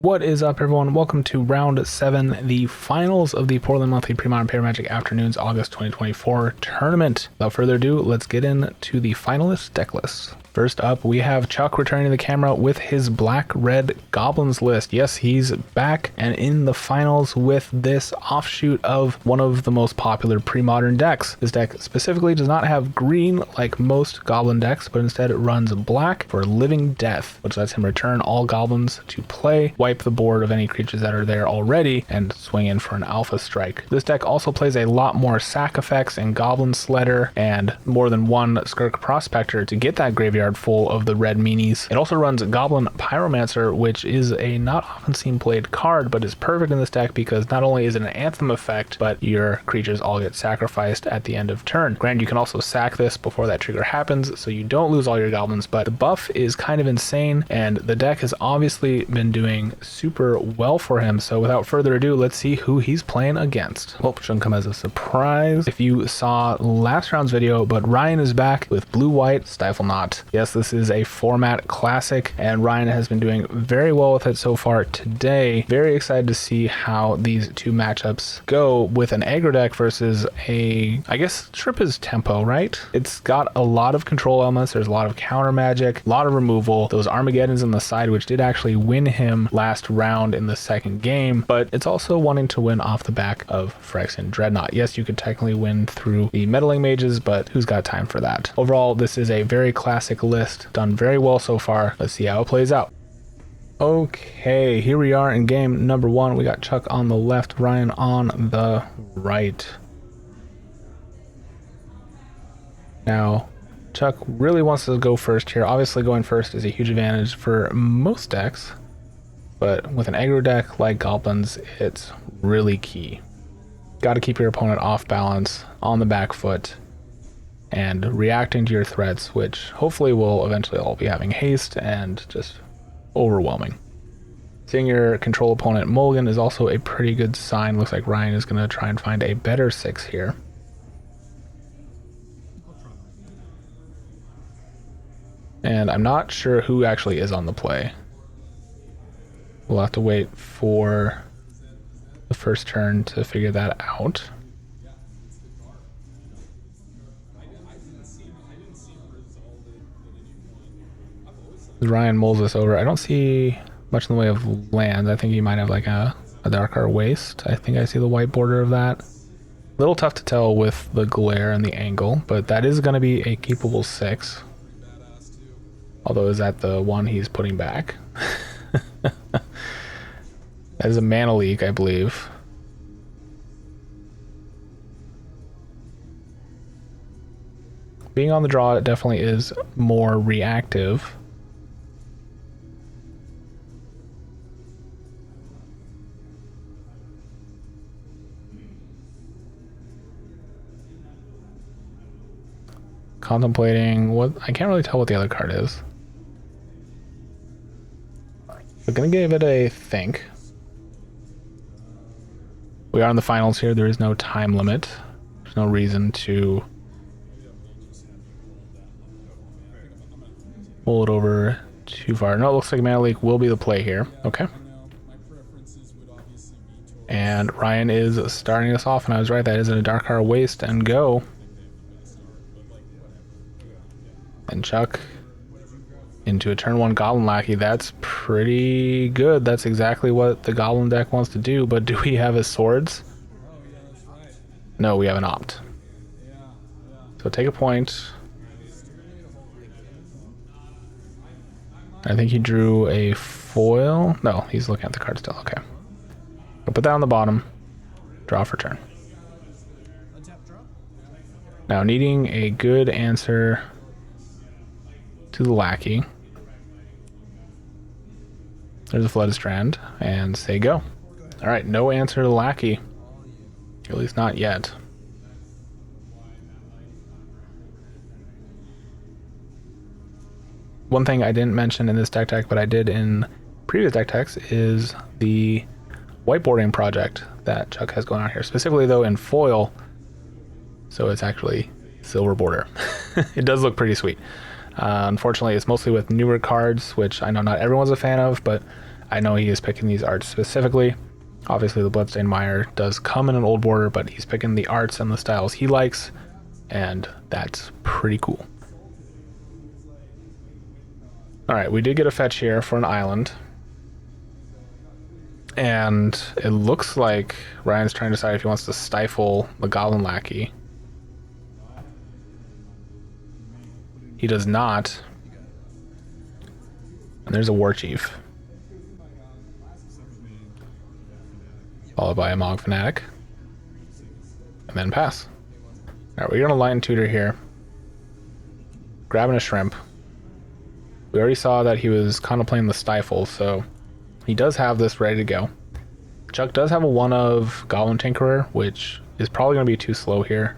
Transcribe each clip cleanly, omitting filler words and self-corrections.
What is up, everyone? Welcome to round 7, the finals of the Portland Monthly Premodern Magic Afternoons August 2024 tournament. Without further ado, let's get into the finalist deck lists. First up, we have Chuck returning to the camera with his black-red Goblins list. Yes, he's back and in the finals with this offshoot of one of the most popular pre-modern decks. This deck specifically does not have green like most Goblin decks, but instead it runs black for Living Death, which lets him return all Goblins to play, wipe the board of any creatures that are there already, and swing in for an Alpha Strike. This deck also plays a lot more sack effects and Goblin Sledder and more than one Skirk Prospector to get that graveyard full of the red meanies. It also runs Goblin Pyromancer, which is a not often seen played card, but is perfect in this deck because not only is it an anthem effect, but your creatures all get sacrificed at the end of turn. Granted, you can also sack this before that trigger happens, so you don't lose all your goblins, but the buff is kind of insane, and the deck has obviously been doing super well for him. So without further ado, let's see who he's playing against. Well, shouldn't come as a surprise if you saw last round's video, but Ryan is back with Blue-White Stiflenought. Yes, this is a format classic, and Ryan has been doing very well with it so far today. Very excited to see how these two matchups go with an aggro deck versus a, I guess, Trip is tempo, right? It's got a lot of control elements. There's a lot of counter magic, a lot of removal. Those Armageddons on the side, which did actually win him last round in the second game, but it's also wanting to win off the back of Phyrexian Dreadnought. Yes, you could technically win through the meddling mages, but who's got time for that? Overall, this is a very classic list, done very well so far. Let's see how it plays out. Okay, here we are in game number 1. We got Chuck on the left, Ryan on the right. Now, Chuck really wants to go first here. Obviously, going first is a huge advantage for most decks, but with an aggro deck like Goblins, it's really key. Got to keep your opponent off balance, on the back foot, and reacting to your threats, which hopefully will eventually all be having haste and just overwhelming. Seeing your control opponent mulligan is also a pretty good sign. Looks like Ryan is going to try and find a better 6 here. And I'm not sure who actually is on the play. We'll have to wait for the first turn to figure that out. Ryan mulls this over. I don't see much in the way of lands. I think he might have like a Darkar Waste. I think I see the white border of that. A little tough to tell with the glare and the angle, but that is going to be a keepable 6. Although, is that the one he's putting back? That is a mana leak, I believe. Being on the draw, it definitely is more reactive. Contemplating what, I can't really tell what the other card is. We're gonna give it a think. We are in the finals here. There is no time limit. There's no reason to pull it over too far. No, it looks like Mana Leak will be the play here. Okay. And Ryan is starting us off, and I was right. That is a Darkar Waste and go. And Chuck into a turn 1 Goblin Lackey. That's pretty good. That's exactly what the Goblin deck wants to do, but do we have his swords? No, we have an opt. So take a point. I think he drew a foil. No, he's looking at the card still. Okay. I'll put that on the bottom. Draw for turn. Now, needing a good answer to the Lackey. There's a Flooded Strand, and say go. Alright, no answer to the Lackey. At least not yet. One thing I didn't mention in this deck tech, but I did in previous deck techs, is the whiteboarding project that Chuck has going on here. Specifically, though, in foil, so it's actually silver border. It does look pretty sweet. Unfortunately, it's mostly with newer cards, which I know not everyone's a fan of, but I know he is picking these arts specifically. Obviously, the Bloodstained Mire does come in an old border, but he's picking the arts and the styles he likes, and that's pretty cool. Alright, we did get a fetch here for an island. And it looks like Ryan's trying to decide if he wants to stifle the Goblin Lackey. He does not. And there's a War Chief. Followed by a Mog Fanatic. And then pass. Alright, we're gonna Lion Tutor here. Grabbing a Shrimp. We already saw that he was kind of playing the Stifle, so he does have this ready to go. Chuck does have a one of Goblin Tinkerer, which is probably going to be too slow here.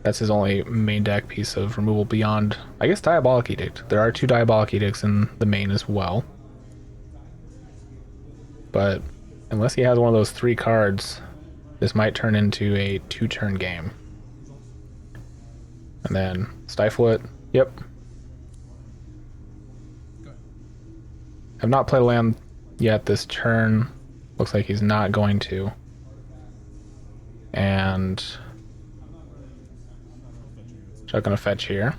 That's his only main deck piece of removal beyond, I guess, Diabolic Edict. There are 2 Diabolic Edicts in the main as well. But unless he has one of those 3 cards, this might turn into a 2-turn game. And then Stifle it. Yep. I've not played a land yet this turn. Looks like he's not going to. And Chuck gonna fetch here.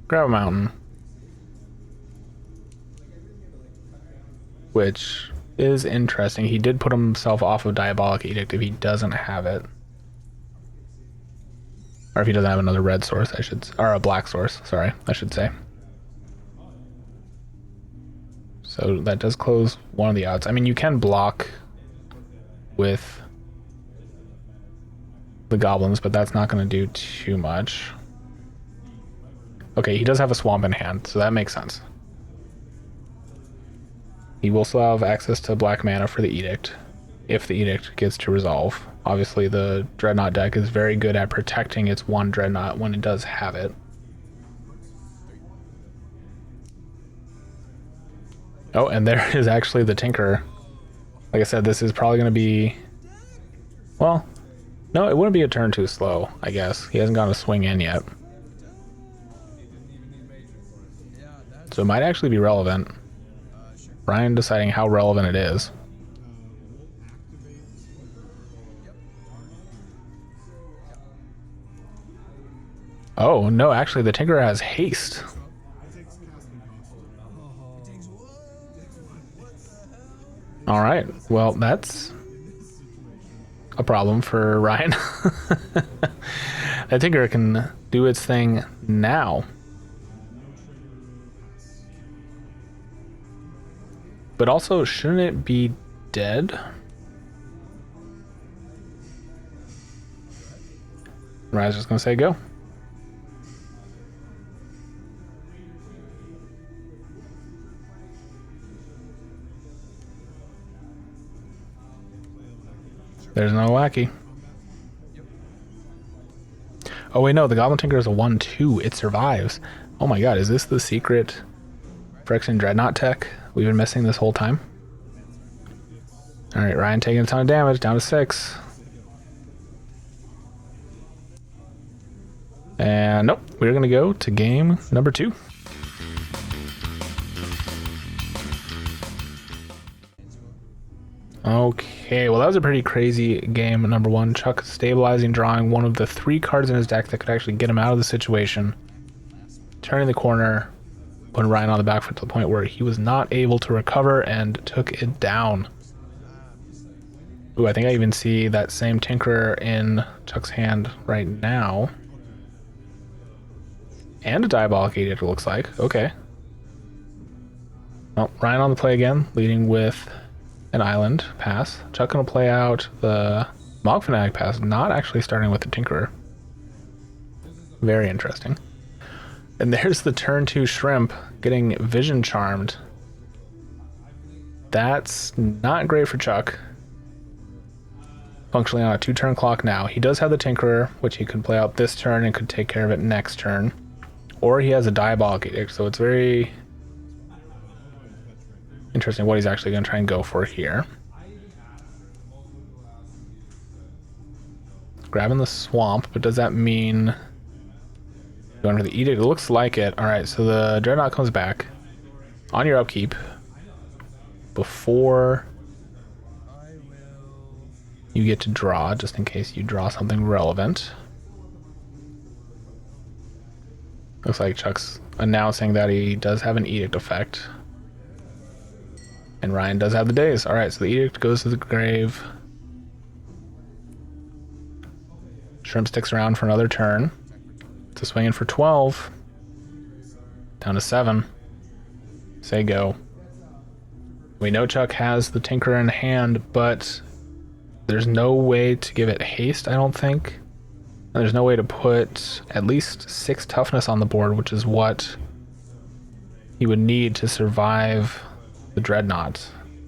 Grab a mountain. Which is interesting. He did put himself off of Diabolic Edict if he doesn't have it. Or if he doesn't have another red source, or a black source, sorry, I should say. So that does close one of the outs. I mean, you can block with the goblins, but that's not going to do too much. Okay, he does have a swamp in hand, so that makes sense. He will still have access to black mana for the Edict, if the Edict gets to resolve. Obviously, the Dreadnought deck is very good at protecting its one Dreadnought when it does have it. Oh, and there is actually the Tinkerer. Like I said, this is probably going to be... Well, no, it wouldn't be a turn too slow, I guess. He hasn't gotten a swing in yet. So it might actually be relevant. Ryan deciding how relevant it is. Oh, no, actually the Tinkerer has haste. Alright, well, that's a problem for Ryan. That Tinkerer can do its thing now. But also, shouldn't it be dead? Ryan's just gonna say go. There's no lackey. Oh wait, no, the Goblin Tinker is a 1/2. It survives. Oh my god, is this the secret Phyrexian Dreadnought tech we've been missing this whole time? Alright, Ryan taking a ton of damage, down to 6. And nope, we're gonna go to game number 2. Okay, well that was a pretty crazy game number 1. Chuck stabilizing, drawing one of the 3 cards in his deck that could actually get him out of the situation. Turning the corner, putting Ryan on the back foot to the point where he was not able to recover and took it down. Ooh, I think I even see that same Tinkerer in Chuck's hand right now. And a Diabolic Edict, it looks like. Okay. Well, Ryan on the play again, leading with an island pass. Chuck gonna play out the Mog Fanatic pass, not actually starting with the Tinkerer. Very interesting. And there's the turn 2 Shrimp getting Vision Charmed. That's not great for Chuck. Functionally on a 2-turn clock now. He does have the Tinkerer, which he could play out this turn and could take care of it next turn. Or he has a Diabolic Edict, so it's very interesting what he's actually going to try and go for here. Grabbing the swamp, but does that mean Going for the Edict. It looks like it. Alright, so the Dreadnought comes back on your upkeep before you get to draw, just in case you draw something relevant. Looks like Chuck's announcing that he does have an Edict effect. And Ryan does have the days. Alright, so the Edict goes to the grave. Shrimp sticks around for another turn. To swing in for 12. Down to 7. Say go. We know Chuck has the Tinker in hand, but there's no way to give it haste, I don't think. And there's no way to put at least 6 toughness on the board, which is what he would need to survive the Dreadnought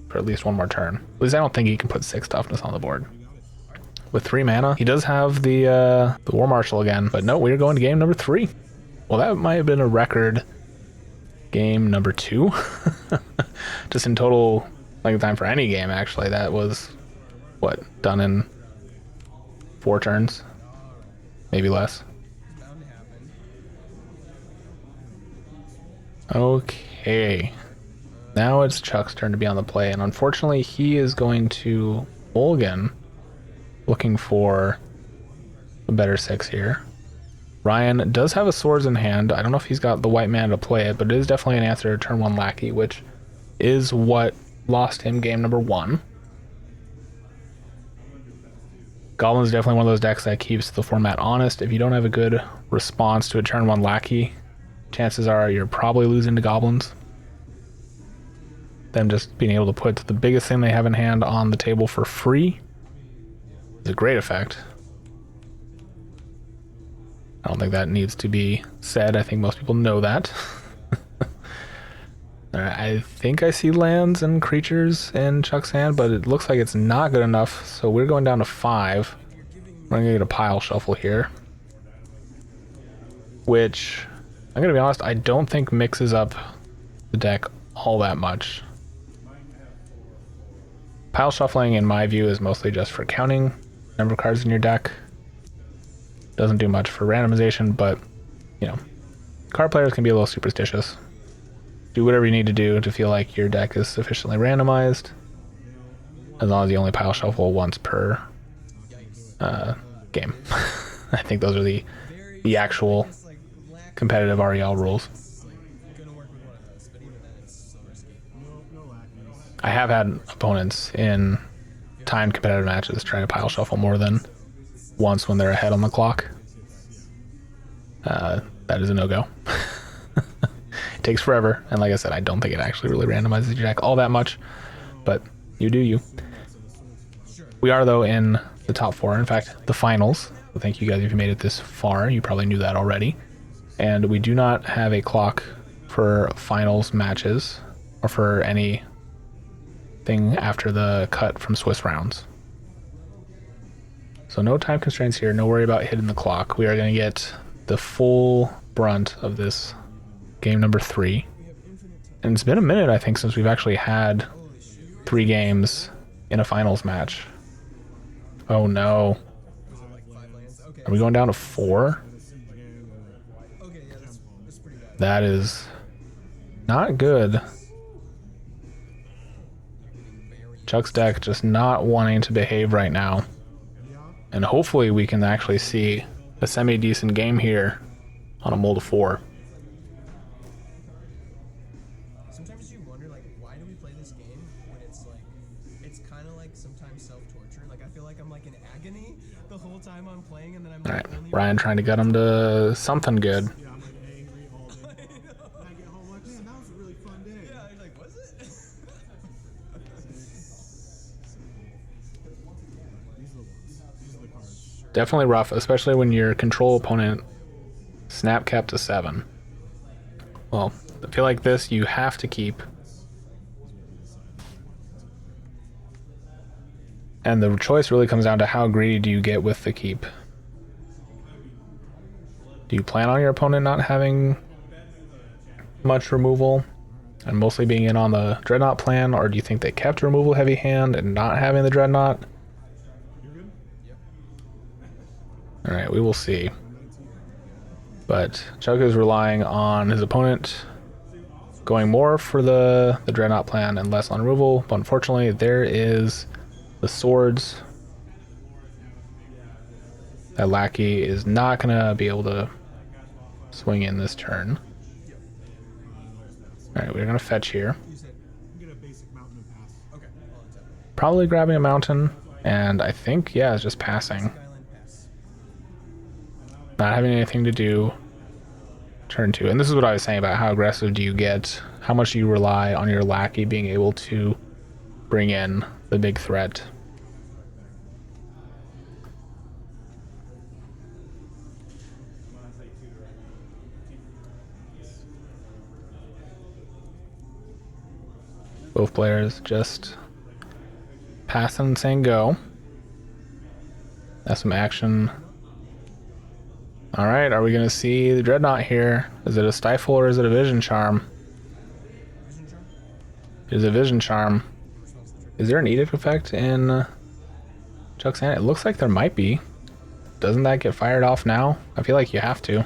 for at least one more turn. At least I don't think he can put 6 toughness on the board. With 3 mana, he does have the War Marshal again, but no, we're going to game number 3. Well, that might have been a record game number 2. Just in total length of time for any game, actually. That was, what, done in 4 turns? Maybe less. Okay. Now it's Chuck's turn to be on the play, and unfortunately he is going to mulligan, looking for a better 6 here. Ryan does have a Swords in hand. I don't know if he's got the white mana to play it, but it is definitely an answer to turn 1 Lackey, which is what lost him game number 1. Goblins is definitely one of those decks that keeps the format honest. If you don't have a good response to a turn 1 Lackey, chances are you're probably losing to Goblins. Them just being able to put the biggest thing they have in hand on the table for free is a great effect. I don't think that needs to be said. I think most people know that. I think I see lands and creatures in Chuck's hand, but it looks like it's not good enough, so we're going down to 5. We're going to get a pile shuffle here, which, I'm going to be honest, I don't think mixes up the deck all that much. Pile shuffling, in my view, is mostly just for counting number of cards in your deck. Doesn't do much for randomization, but, you know, card players can be a little superstitious. Do whatever you need to do to feel like your deck is sufficiently randomized, as long as you only pile shuffle once per game. I think those are the actual competitive REL rules. I have had opponents in timed competitive matches try to pile shuffle more than once when they're ahead on the clock. That is a no-go. It takes forever, and like I said, I don't think it actually really randomizes your deck all that much, but you do you. We are, though, in the top 4, in fact, the finals. So thank you guys if you made it this far. You probably knew that already. And we do not have a clock for finals matches, or for anything after the cut from Swiss rounds. So no time constraints here, no worry about hitting the clock. We are going to get the full brunt of this game number 3. And it's been a minute, I think, since we've actually had 3 games in a finals match. Oh no. Are we going down to 4? That is not good. Chuck's deck just not wanting to behave right now. And hopefully we can actually see a semi-decent game here on a mold of 4. Sometimes you wonder, like, why do we play this game when it's like, it's kind of like sometimes self-torture. Like, I feel like I'm like in agony the whole time I'm playing, and then I'm like, alright, Ryan trying to get him to something good. Yeah, I'm like angry all day. And I get home like, man, that was a really fun day. Yeah, you're like, was it? These are the cards. Definitely rough, especially when your control opponent snap capped to 7. Well, I feel like this you have to keep. And the choice really comes down to how greedy do you get with the keep. Do you plan on your opponent not having much removal and mostly being in on the Dreadnought plan, or do you think they kept removal heavy hand and not having the Dreadnought? Alright, we will see. But Chuck is relying on his opponent going more for the Dreadnought plan and less on removal. But unfortunately, there is the swords. That lackey is not going to be able to swing in this turn. Alright, we're going to fetch here. Probably grabbing a mountain, and I think, yeah, it's just passing. Not having anything to do. Turn 2. And this is what I was saying about how aggressive do you get, how much do you rely on your lackey being able to bring in the big threat. Both players just passing and saying go. That's some action. Alright, are we going to see the Dreadnought here? Is it a Stifle or is it a Vision Charm? It is a Vision Charm. Is there an Edict effect in Chuck's hand? It looks like there might be. Doesn't that get fired off now? I feel like you have to.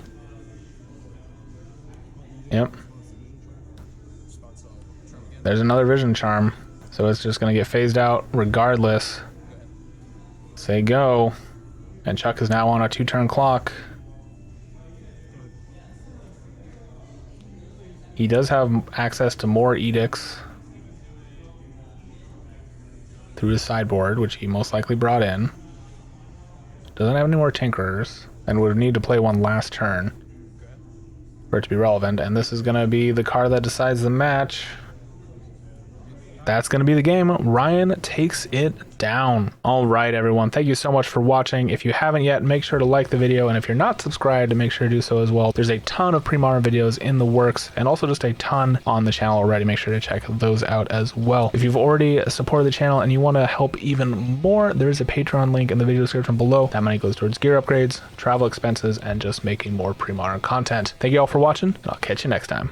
Yep. There's another Vision Charm. So it's just going to get phased out regardless. Say go. And Chuck is now on a 2-turn clock. He does have access to more edicts through his sideboard, which he most likely brought in. Doesn't have any more Tinkerers, and would need to play one last turn for it to be relevant. And this is going to be the card that decides the match. That's going to be the game. Ryan takes it down. All right, everyone. Thank you so much for watching. If you haven't yet, make sure to like the video. And if you're not subscribed, make sure to do so as well. There's a ton of Premodern videos in the works and also just a ton on the channel already. Make sure to check those out as well. If you've already supported the channel and you want to help even more, there's a Patreon link in the video description below. That money goes towards gear upgrades, travel expenses, and just making more Premodern content. Thank you all for watching, and I'll catch you next time.